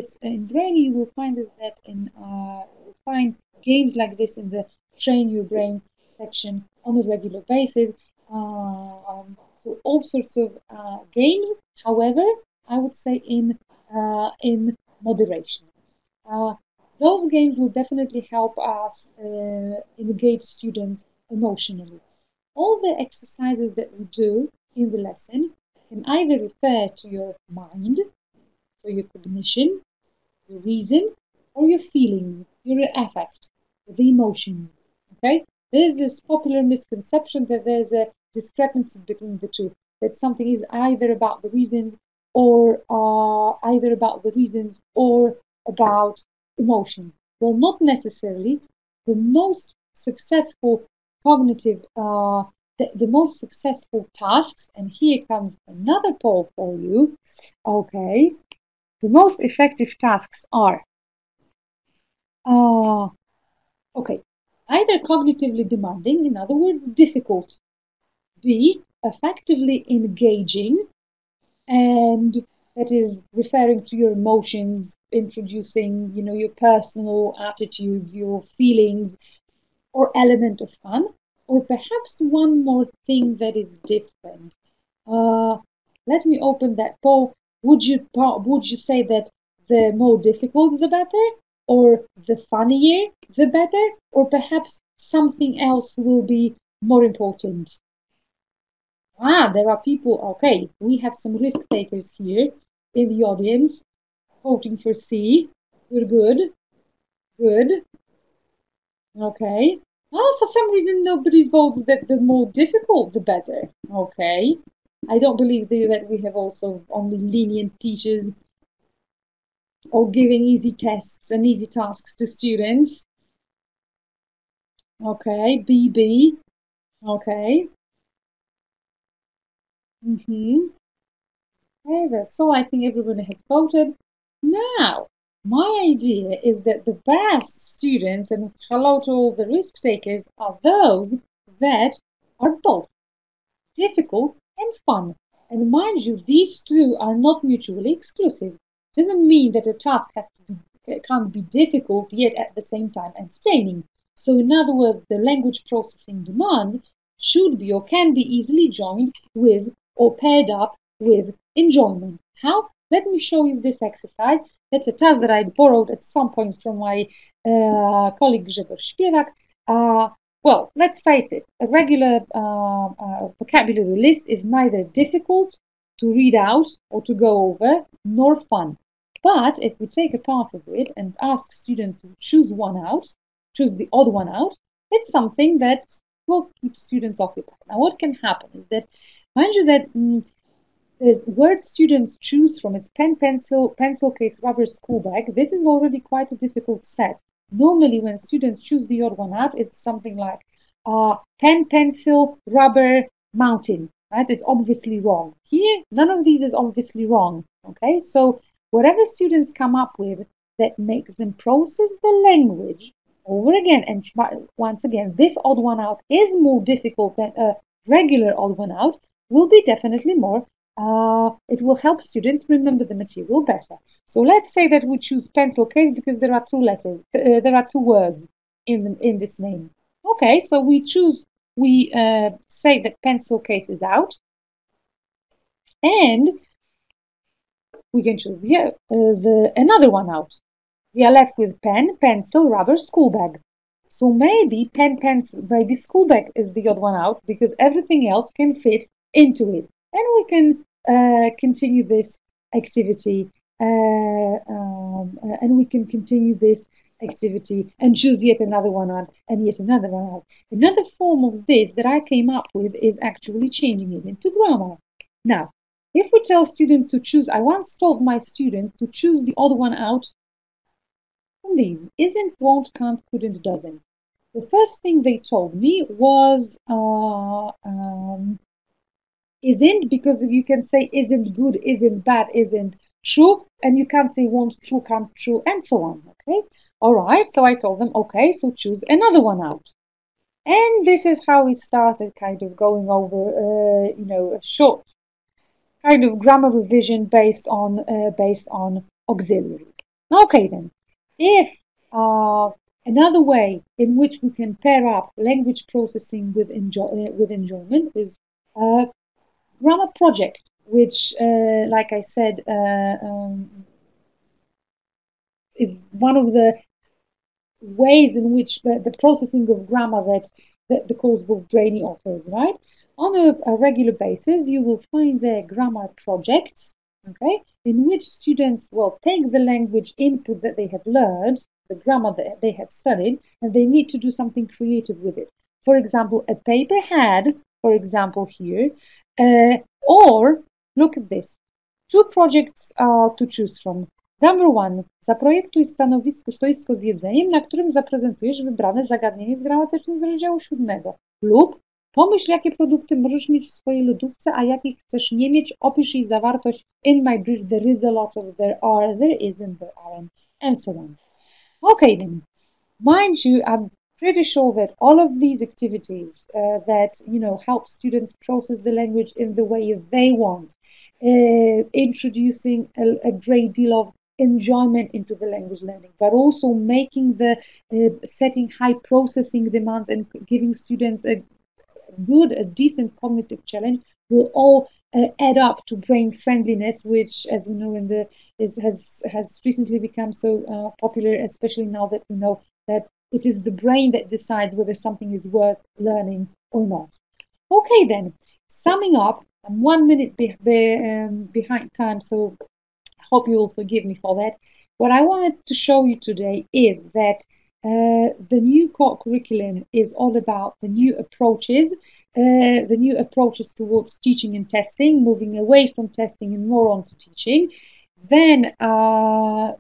Speaker 2: Brainy, you will find is that you'll find games like this in the train your brain section on a regular basis. So all sorts of games. However, I would say in moderation. Those games will definitely help us engage students emotionally. All the exercises that we do in the lesson can either refer to your mind, so your cognition, your reason, or your feelings, your affect, the emotions. Okay? There's this popular misconception that there's a discrepancy between the two, that something is either about the reasons or about emotions. Well, not necessarily. The most successful cognitive, the most successful tasks, and here comes another poll for you. Okay, the most effective tasks are, okay, either cognitively demanding, in other words, difficult, B, effectively engaging, and that is referring to your emotions, introducing, your personal attitudes, your feelings, or element of fun, or perhaps one more thing that is different. Let me open that poll. Would you say that the more difficult the better, or the funnier the better, or perhaps something else will be more important? There are people, okay, we have some risk takers here in the audience voting for C. Good. Okay. For some reason, nobody votes that the more difficult, the better. Okay. I don't believe that we have also only lenient teachers or giving easy tests and easy tasks to students. Okay. BB. Okay. Okay, that's all. I think everybody has voted. Now, my idea is that the best students, and hello to all the risk takers, are those that are both difficult and fun. And mind you, these two are not mutually exclusive. Doesn't mean that a task can't be difficult yet at the same time entertaining. So in other words, the language processing demands should be or can be easily joined with or paired up with enjoyment. How? Let me show you this exercise. That's a task that I borrowed at some point from my colleague Grzegorz Śpiewak. Well, let's face it, a regular vocabulary list is neither difficult to read out or to go over, nor fun. But if we take a part of it and ask students to choose the odd one out, it's something that will keep students occupied. Now, what can happen is that, mind you that the word students choose from is pen, pencil case, rubber, school bag. This is already quite a difficult set. Normally, when students choose the odd one out, it's something like pen, pencil, rubber, mountain. Right? It's obviously wrong. Here, none of these is obviously wrong. Okay, so whatever students come up with that makes them process the language over again, and once again, this odd one out is more difficult than a regular odd one out, will be definitely more. It will help students remember the material better. So let's say that we choose pencil case because there are two words in this name. Okay, so we say that pencil case is out, and we can choose another one out. We are left with pen, pencil, rubber, school bag. So maybe pen, pencil, maybe school bag is the odd one out because everything else can fit into it. And we can continue this activity and choose yet another one out and yet another one out. Another form of this that I came up with is actually changing it into grammar. Now, if we tell students to choose, I once told my student to choose the odd one out from these: isn't, won't, can't, couldn't, doesn't. The first thing they told me was isn't, because you can say isn't good, isn't bad, isn't true, and you can't say won't, true, can't, true, and so on. Okay, all right. So I told them, okay, so choose another one out. And this is how we started kind of going over, a short kind of grammar revision based on auxiliary. Okay, then, if another way in which we can pair up language processing with enjoyment is a grammar project, which, like I said, is one of the ways in which the processing of grammar that the course book Brainy offers, right? On a regular basis, you will find their grammar projects, okay, in which students will take the language input that they have learned, the grammar that they have studied, and they need to do something creative with it. For example, a paper had, for example, here, or look at this, two projects to choose from. Number one. Zaprojektuj stoisko z jedzeniem, na którym zaprezentujesz wybrane zagadnienie gramatyczne z rozdziału 7. Lub pomyśl, jakie produkty możesz mieć w swojej lodówce, a jakich chcesz nie mieć. Opisz ich zawartość. In my brief there is a lot of there are, there isn't, there aren't, and so on. Okay then. Mind you, I'm pretty sure that all of these activities that help students process the language in the way they want, introducing a great deal of enjoyment into the language learning, but also making the setting high processing demands and giving students a decent cognitive challenge will all add up to brain friendliness, which, as we know, has recently become so popular, especially now that we know that it is the brain that decides whether something is worth learning or not. Okay, then, summing up, I'm 1 minute behind time, so I hope you will forgive me for that. What I wanted to show you today is that the new core curriculum is all about the new approaches towards teaching and testing, moving away from testing and more on to teaching. Then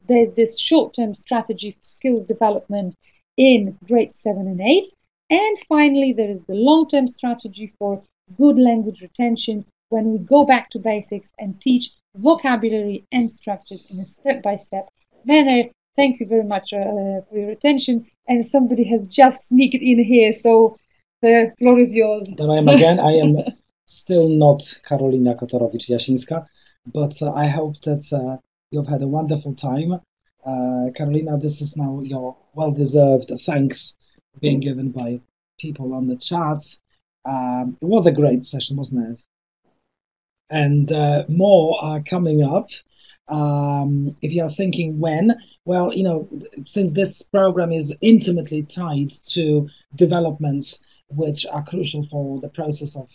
Speaker 2: there's this short-term strategy for skills development in grades 7 and 8. And finally, there is the long-term strategy for good language retention when we go back to basics and teach vocabulary and structures in a step-by-step manner. Thank you very much for your attention. And somebody has just sneaked in here, so the floor is yours.
Speaker 1: There I am again. I am still not Karolina Kotorowicz-Jasińska, but I hope that you've had a wonderful time. Karolina, this is now your well-deserved thanks being given by people on the chats. It was a great session, wasn't it? And more are coming up. If you are thinking when, well, since this program is intimately tied to developments which are crucial for the process of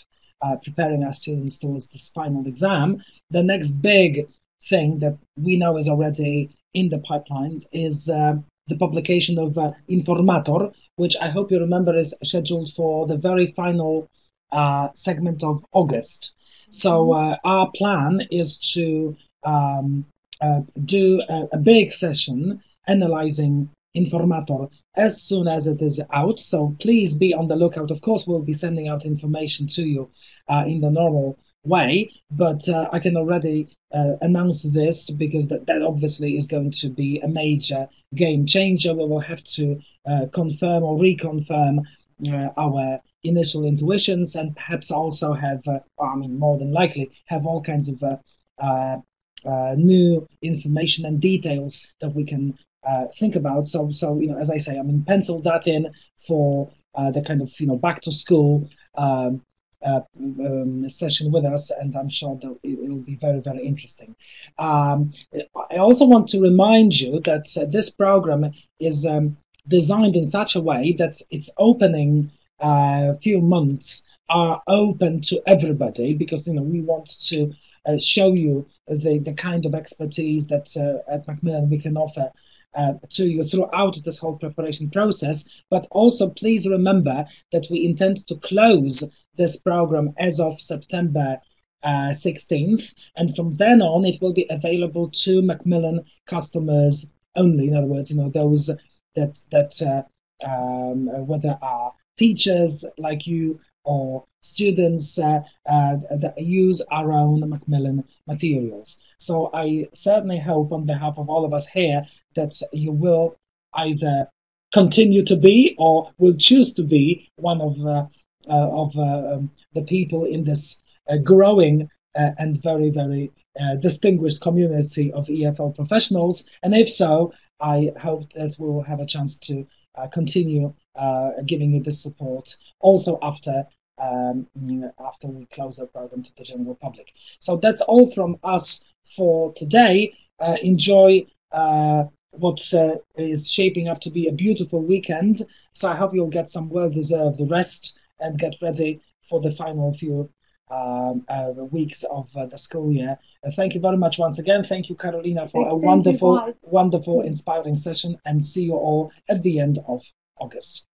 Speaker 1: preparing our students towards this final exam, the next big thing that we know is already in the pipelines is the publication of Informator, which I hope you remember is scheduled for the very final segment of August. So our plan is to do a big session analyzing Informator as soon as it is out. So please be on the lookout. Of course, we'll be sending out information to you in the normal way, but I can already announce this because that obviously is going to be a major game changer. We will have to confirm or reconfirm our initial intuitions and perhaps also have, more than likely, have all kinds of new information and details that we can think about. So as I say, pencil that in for the kind of back to school session with us, and I'm sure that it will be very, very interesting. I also want to remind you that this program is designed in such a way that its opening few months are open to everybody, because we want to show you the kind of expertise that at Macmillan we can offer to you throughout this whole preparation process. But also please remember that we intend to close this program as of September 16th, and from then on it will be available to Macmillan customers only. In other words, those that whether are teachers like you or students that use our own Macmillan materials. So I certainly hope on behalf of all of us here that you will either continue to be or will choose to be one of the people in this growing and very, very distinguished community of EFL professionals. And if so, I hope that we will have a chance to continue giving you this support also after we close our program to the general public. So that's all from us for today. Enjoy what is shaping up to be a beautiful weekend. So I hope you'll get some well-deserved rest and get ready for the final few weeks of the school year. Thank you very much once again. Thank you, Carolina, for a wonderful, inspiring session, and see you all at the end of August.